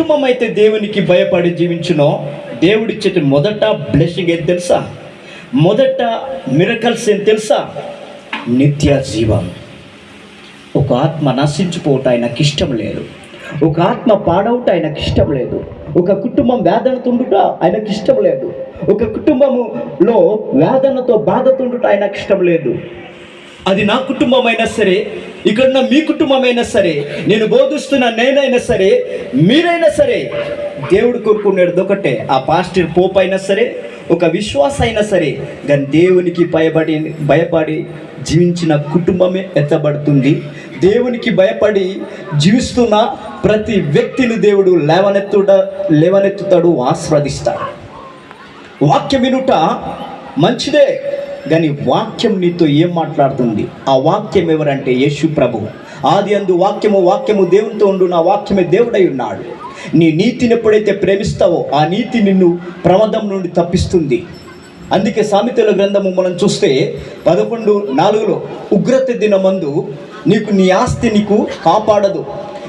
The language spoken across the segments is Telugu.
కుటుంబం అయితే దేవునికి భయపడి జీవించునో, దేవుడిచ్చేది మొదట బ్లెస్సింగ్ ఏం తెలుసా? మొదట మిరకల్స్ ఏం తెలుసా? నిత్య జీవం. ఒక ఆత్మ నశించిపోవటం ఆయనకి ఇష్టం లేదు. ఒక ఆత్మ పాడవుట ఆయనకి ఇష్టం లేదు. ఒక కుటుంబం వేదనతుండుట ఆయనకి ఇష్టం లేదు. ఒక కుటుంబములో వేదనతో బాధతుండుట ఆయనకి ఇష్టం లేదు. అది నా కుటుంబం అయినా సరే, ఇక్కడున్న మీ కుటుంబం అయినా సరే, నేను బోధిస్తున్న నేనైనా సరే, మీరైనా సరే, దేవుడు కోరుకునేది ఒకటే. ఆ పాస్టర్ పోప్ అయినా సరే, ఒక విశ్వాస అయినా సరే, కానీ దేవునికి భయపడి జీవించిన కుటుంబమే ఎత్తబడుతుంది. దేవునికి భయపడి జీవిస్తున్న ప్రతి వ్యక్తిని దేవుడు లేవనెత్తుతాడు, ఆస్వాదిస్తాడు. వాక్యం వినుట మంచిదే, కానీ వాక్యం నీతో ఏం మాట్లాడుతుంది? ఆ వాక్యం ఎవరంటే యేసు ప్రభు. ఆది అందు వాక్యము, వాక్యము దేవునితో ఉండున, వాక్యమే దేవుడై ఉన్నాడు. నీ నీతిని ఎప్పుడైతే ప్రేమిస్తావో ఆ నీతి నిన్ను ప్రమాదం నుండి తప్పిస్తుంది. అందుకే సామెతల గ్రంథము మనం చూస్తే 11:4 ఉగ్రత దినమందు నీ ఆస్తి నీకు కాపాడదు,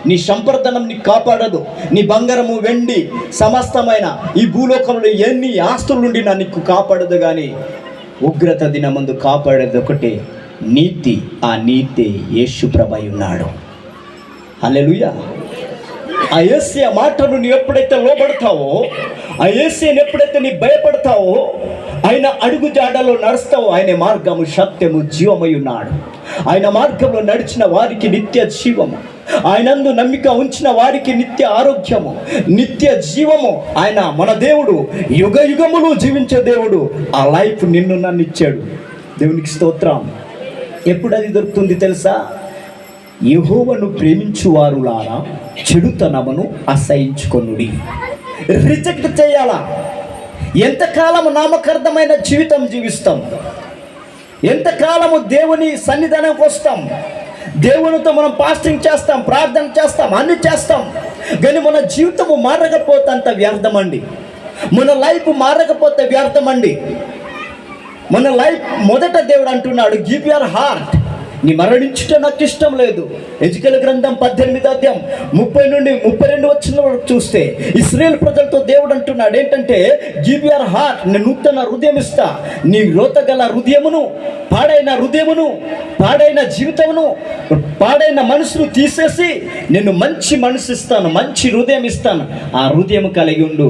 నీ సంప్రదానం నీకు కాపాడదు, నీ బంగారము వెండి సమస్తమైన ఈ భూలోకంలో ఎన్ని ఆస్తుల నుండి నీకు కాపాడదు, కానీ ఉగ్రత దినమందు కాపాడేది ఒకటే, నీతి. ఆ నీతి యేసు ప్రభు ఉన్నాడు. హల్లెలూయా. ఆ యేసయ్య మాటను నీ ఎప్పుడైతే లోబడతావో, ఆ యేసయ్యని ఎప్పుడైతే నీ భయపడతావో, ఆయన అడుగు జాడలో నడుస్తావో, ఆయన మార్గము సత్యము జీవమై ఉన్నాడు. ఆయన మార్గంలో నడిచిన వారికి నిత్య జీవము, ఆయనందు నమ్మిక ఉంచిన వారికి నిత్య ఆరోగ్యము, నిత్య జీవము. ఆయన మన దేవుడు, యుగ యుగములు జీవించే దేవుడు. ఆ లైఫ్ నిన్ను నన్ను ఇచ్చాడు. దేవునికి స్తోత్రం. ఎప్పుడు అది దొరుకుతుంది తెలుసా? యెహోవాను ప్రేమించువారులారా చెడుతనమును అసహించుకొనుడి. రిజెక్ట్ చేయాలా? ఎంతకాలము నామకార్థమైన జీవితం జీవిస్తాం? ఎంతకాలము దేవుని సన్నిధానంకి వస్తాం? దేవునితో మనం ఫాస్టింగ్ చేస్తాం, ప్రార్థన చేస్తాం, అన్ని చేస్తాం, కానీ మన జీవితము మారకపోతే అంత వ్యర్థమండి. మన లైఫ్ మారకపోతే వ్యర్థమండి. మన లైఫ్ మొదట దేవుడు అంటున్నాడు, గివ్ యువర్ హార్ట్. నీ మరణించుట నాకు ఇష్టం లేదు. ఎజికేలు గ్రంథం 18:30-32 వరకు చూస్తే ఇశ్రాయేలు ప్రజలతో దేవుడు అంటున్నాడు ఏంటంటే, గివ్ యువర్ హార్ట్. నేను నూతన హృదయం ఇస్తా. నీ రోతగల హృదయమును, పాడైన హృదయమును, పాడైన జీవితమును, పాడైన మనసును తీసేసి నేను మంచి మనసు ఇస్తాను, మంచి హృదయం ఇస్తాను. ఆ హృదయం కలిగి ఉండు,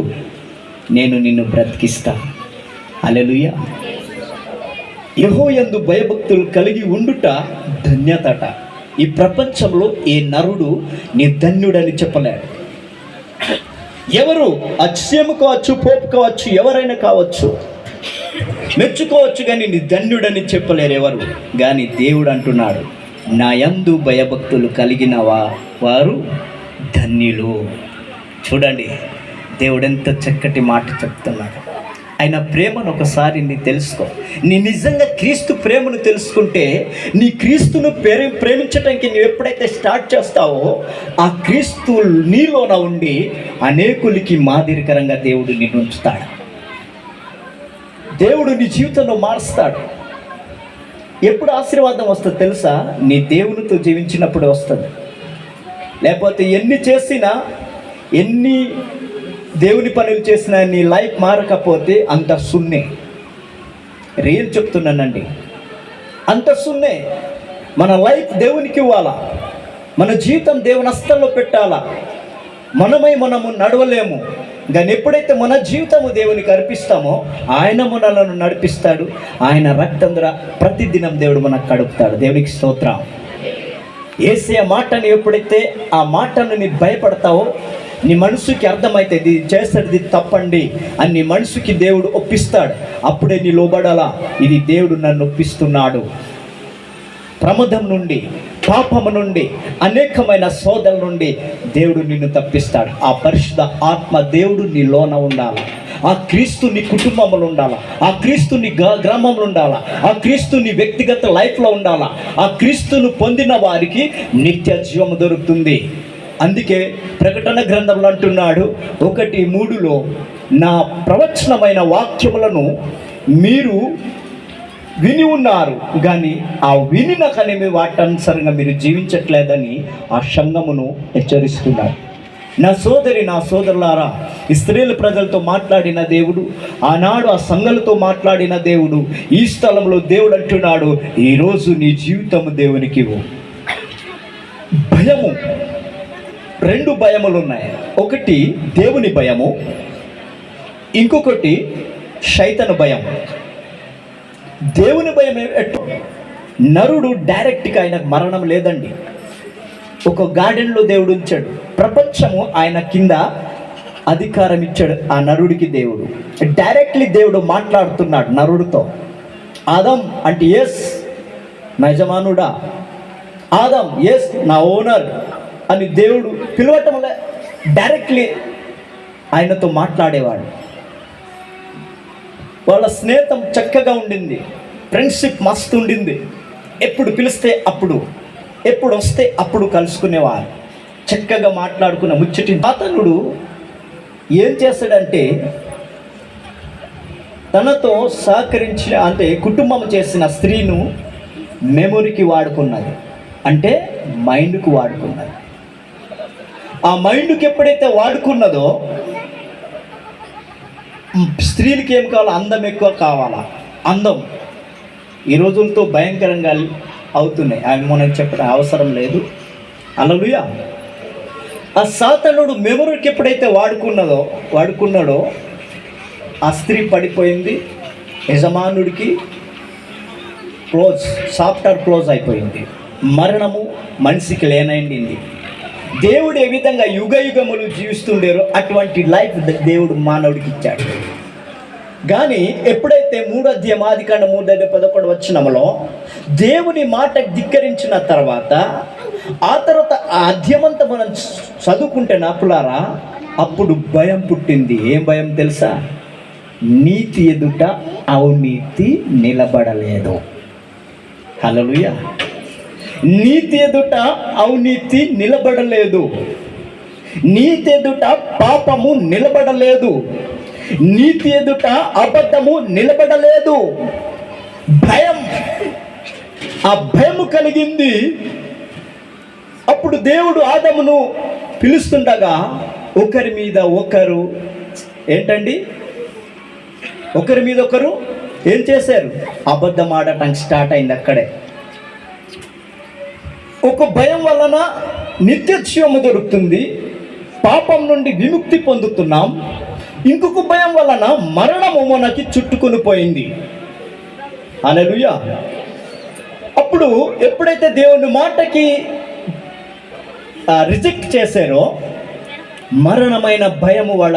నేను నిన్ను బ్రతికిస్తాను. హల్లెలూయా. యెహోవాయందు భయభక్తులు కలిగి ఉండుట ధన్యతట. ఈ ప్రపంచంలో ఏ నరుడు నీ ధన్యుడని చెప్పలేడు. ఎవరు అతిశయము కావచ్చు, పోపు కావచ్చు, ఎవరైనా కావచ్చు, మెచ్చుకోవచ్చు, కానీ నీ ధన్యుడని చెప్పలేరు ఎవరు. కానీ దేవుడు అంటున్నాడు, నా యందు భయభక్తులు కలిగిన వారు ధన్యులు. చూడండి, దేవుడు ఎంత చక్కటి మాట చెప్తున్నాడు. ఆయన ప్రేమను ఒకసారి నీ తెలుసుకో. నీ నిజంగా క్రీస్తు ప్రేమను తెలుసుకుంటే, నీ క్రీస్తును ప్రేమించటానికి నువ్వు ఎప్పుడైతే స్టార్ట్ చేస్తావో, ఆ క్రీస్తు నీలోన ఉండి అనేకులకి మాదిరికరంగా దేవుడు నిన్ను ఉంచుతాడు. దేవుడు నీ జీవితంలో మారుస్తాడు. ఎప్పుడు ఆశీర్వాదం వస్తుంది తెలుసా? నీ దేవునితో జీవించినప్పుడు వస్తుంది. లేకపోతే ఎన్ని చేసినా, ఎన్ని దేవుని పనులు చేసిన నీ లైఫ్ మారకపోతే అంత సున్నే. రియల్ చెప్తున్నానండి, అంత సున్నే. మన లైఫ్ దేవునికి ఇవ్వాలా, మన జీవితం దేవుని హస్తంలో పెట్టాలా. మనము నడవలేము, కానీ ఎప్పుడైతే మన జీవితము దేవునికి అర్పిస్తామో ఆయన మనలను నడిపిస్తాడు. ఆయన రక్తం ద్వారా ప్రతిదినం దేవుడు మనకు కడుపుతాడు. దేవునికి స్తోత్రం. యేసయ్య మాటని ఎప్పుడైతే ఆ మాటను నీ భయపడతావో, నీ మనసుకి అర్థమైతే ఇది చేసేది తప్పండి అని నీ మనసుకి దేవుడు ఒప్పిస్తాడు. అప్పుడే నీ లోబడాలా, ఇది దేవుడు నన్ను ఒప్పిస్తున్నాడు. ప్రమాదం నుండి, పాపము నుండి, అనేకమైన శోధల నుండి దేవుడు నిన్ను తప్పిస్తాడు. ఆ పరిశుద్ధ ఆత్మ దేవుడు నీలోన ఉండాలి. ఆ క్రీస్తు నీ కుటుంబంలో ఉండాలా, ఆ క్రీస్తు నీ గ్రామంలో ఉండాలా, ఆ క్రీస్తు నీ వ్యక్తిగత లైఫ్లో ఉండాలా. ఆ క్రీస్తును పొందిన వారికి నిత్య జీవము దొరుకుతుంది. అందుకే ప్రకటన గ్రంథంలో అంటున్నాడు 1:3, నా ప్రవచనమైన వాక్యములను మీరు విని ఉన్నారు, కానీ ఆ వినిన కానీ వాటనుసరంగా మీరు జీవించట్లేదని ఆ సంఘమును హెచ్చరిస్తున్నారు. నా సోదరులారా, ఇశ్రాయేలు ప్రజలతో మాట్లాడిన దేవుడు, ఆనాడు ఆ సంఘాలతో మాట్లాడిన దేవుడు, ఈ స్థలంలో దేవుడు అంటున్నాడు, ఈరోజు నీ జీవితం దేవునికి ఇవ్వు. భయము, 2 భయములు ఉన్నాయి. ఒకటి దేవుని భయము, ఇంకొకటి శైతాను భయం. దేవుని భయం నరుడు డైరెక్ట్గా ఆయనకు మరణం లేదండి. ఒక గార్డెన్లో దేవుడు ఉంచాడు, ప్రపంచము ఆయన కింద అధికారం ఇచ్చాడు ఆ నరుడికి. దేవుడు డైరెక్ట్లీ దేవుడు మాట్లాడుతున్నాడు నరుడితో. ఆదం అంటే ఎస్ నా యజమానుడా, ఆదం ఎస్ నా ఓనర్ అని దేవుడు పిలవటంలే, డైరెక్ట్లీ ఆయనతో మాట్లాడేవాడు. వాళ్ళ స్నేహం చక్కగా ఉండింది, ఫ్రెండ్షిప్ మస్తు ఉండింది. ఎప్పుడు పిలిస్తే అప్పుడు, ఎప్పుడు వస్తే అప్పుడు కలుసుకునేవారు, చక్కగా మాట్లాడుకున్న ముచ్చటి. సాతానుడు ఏం చేస్తాడంటే, తనతో సహకరించిన అంటే కుటుంబం చేసిన స్త్రీను మెమొరీకి వాడుకున్నది, అంటే మైండ్కు వాడుకున్నది. ఆ మైండ్కి ఎప్పుడైతే వాడుకున్నదో, స్త్రీలకి ఏం కావాలో, అందం ఎక్కువ కావాలా. అందం ఈ రోజులతో భయంకరంగా అవుతున్నాయి, అవి మనకు చెప్పడం అవసరం లేదు. హల్లెలూయా. ఆ సాతానుడు మెమొరీకి ఎప్పుడైతే వాడుకున్నాడో ఆ స్త్రీ పడిపోయింది, యజమానుడికి సాఫ్ట్వేర్ క్లోజ్ అయిపోయింది. మరణము మనిషికి లేనైంది. దేవుడు ఏ విధంగా యుగ యుగములు జీవిస్తుండేరో అటువంటి లైఫ్ దేవుడు మానవుడికి ఇచ్చాడు. కానీ ఎప్పుడైతే 3వ అధ్యాయం ఆదికాండం 3:11 వచనంలో దేవుని మాట ధిక్కరించిన తర్వాత, ఆ తర్వాత ఆ అధ్యాయమంతా మనం చదువుకుంటే నాపులారా, అప్పుడు భయం పుట్టింది. ఏం భయం తెలుసా? నీతి ఎదుట అవినీతి నిలబడలేదు. హల్లెలూయా. నీతి ఎదుట అవినీతి నిలబడలేదు, నీతి ఎదుట పాపము నిలబడలేదు, నీతి ఎదుట అబద్ధము నిలబడలేదు. భయం, ఆ భయము కలిగింది. అప్పుడు దేవుడు ఆదమును పిలుస్తుండగా ఒకరి మీద ఒకరు ఏంటండి, ఒకరి మీద ఒకరు ఏం చేశారు? అబద్ధం ఆడటానికి స్టార్ట్ అయింది అక్కడే. ఒక భయం వలన నిత్యజీవము దొరుకుతుంది, పాపం నుండి విముక్తి పొందుతున్నాం. ఇంకొక భయం వలన మరణము మనకి చుట్టుకొని పోయింది. హల్లెలూయా. అప్పుడు ఎప్పుడైతే దేవుని మాటకి రిజెక్ట్ చేశారో, మరణమైన భయము వాళ్ళ